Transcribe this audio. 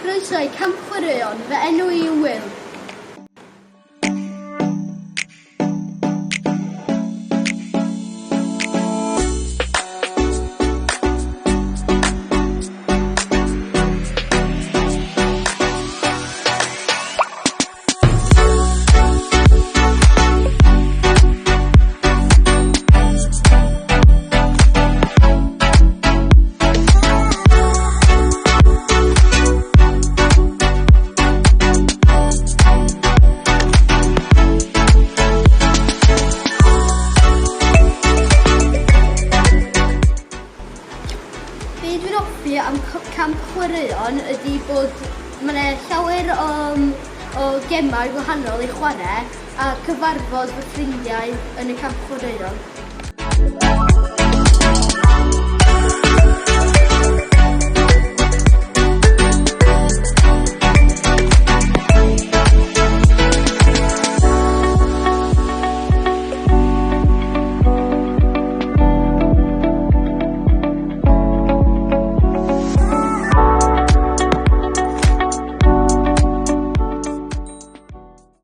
croeso i camp chwaraeon, fy enw i yw Will. Be dwi'n hoffi am camp chwaraeon ydy bod mae llawer o gemau gwahanol i chwarae a cyfarfod fy ffrindiau yn y camp chwaraeon.